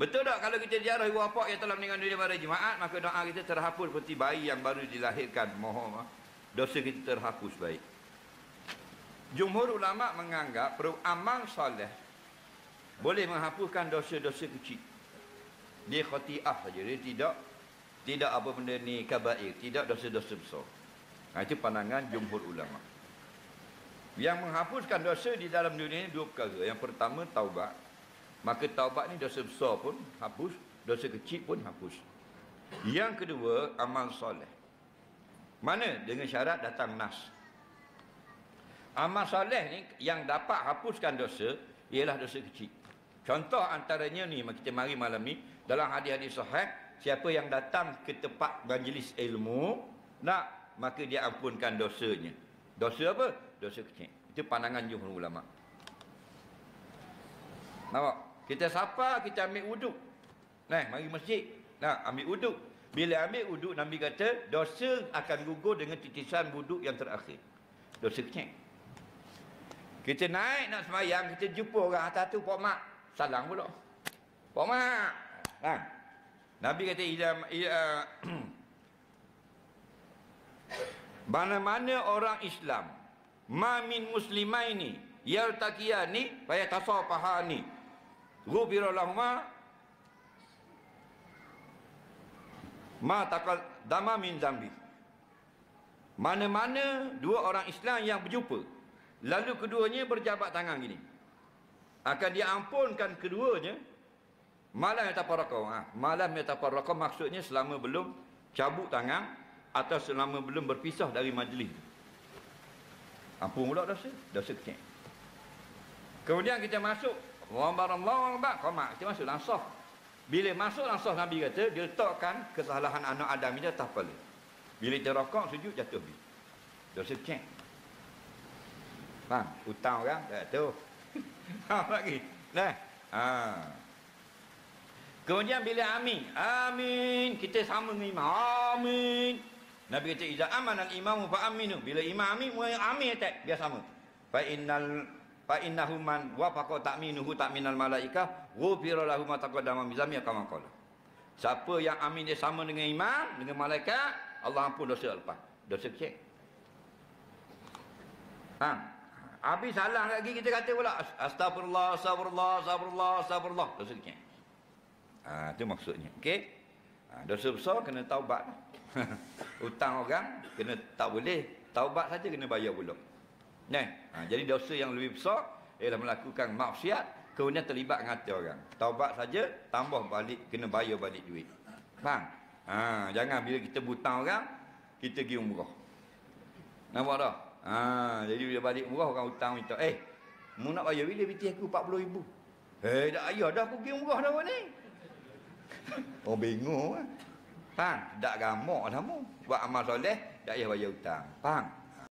Betul tak kalau kita ziarah ibu bapa yang telah meninggal dunia pada Jumaat, maka doa kita terhapus seperti bayi yang baru dilahirkan. Mohon dosa kita terhapus baik. Jumhur ulama menganggap amal soleh boleh menghapuskan dosa-dosa kecil. Dia khati'ah saja, dia tidak apa benda ni kabair, tidak dosa-dosa besar. Itu pandangan jumhur ulama. Yang menghapuskan dosa di dalam dunia ini dua perkara. Yang pertama taubat. Maka taubat ni dosa besar pun hapus, dosa kecil pun hapus. Yang kedua amal soleh. Mana? Dengan syarat datang nas. Amal soleh ni yang dapat hapuskan dosa ialah dosa kecil. Contoh antaranya ni, kita mari malam ni dalam hadis-hadis sahih, siapa yang datang ke tempat majlis ilmu, maka dia ampunkan dosanya. Dosa apa? Dosa kecil. Itu pandangan jumhur ulama. Nampak? Kita sapa, kita ambil wuduk. Mari masjid. Ambil wuduk. Bila ambil wuduk, Nabi kata dosa akan gugur dengan titisan wuduk yang terakhir. Dosa kecil. Kita naik nak semayang, kita jumpa orang atas tu, Pak Mak, salam pula. Pak Mak. Nabi kata mana-mana orang Islam, ma min muslimaini yaltaqiyani fa yatasafahani ghufira lahuma ma taqaddama min zambi. Mana-mana dua orang Islam yang berjumpa, lalu keduanya berjabat tangan gini, akan diampunkan keduanya malam yatafarraqah. Malam yatafarraqah maksudnya selama belum cabut tangan atau selama belum berpisah dari majlis. Ampun pula dosa kecil. Kemudian kita masuk Allahu Akbar, kita masuk langsung. Bila masuk langsung, Nabi kata dia letakkan kesalahan anak Adam itu atas kepala. Bila dia rokok sujud jatuh bi. Dosa kecil. Faham? Hutang orang tak tahu. Faham lagi? Kemudian bila amin, kita sama dengan imam. Amin. Nabi kata iza amanal imamu fa aminu. Bila imam amin tak biar sama. Fa innahu man wafaqa ta'minuhu ta'minal malaikah ghufira lahu ma taqaddama min zambi kama qala. Siapa yang amin dia sama dengan imam, dengan malaikat, Allah ampun dosa lepas. Dosa kecil. Habis salah lagi kita kata pula astagfirullah, astagfirullah, astagfirullah, astagfirullah. Dosa kecil. Itu maksudnya. Okey. Dosa besar kena taubat. Hutang orang kena tak boleh, taubat saja kena bayar pula. Jadi dosa yang lebih besar ialah melakukan maksiat kemudian terlibat dengan hati orang. Taubat saja tambah balik, kena bayar balik duit. Faham? Jangan bila kita butang orang kita pergi umrah. Nampak tak? Jadi bila balik umrah orang hutang minta, mu nak bayar bila BT aku 40,000. Tak ayah dah aku pergi umrah dah ni. Oh bingung. Faham? Tak gamak dah mu. Buat amal soleh tak payah bayar hutang. Faham?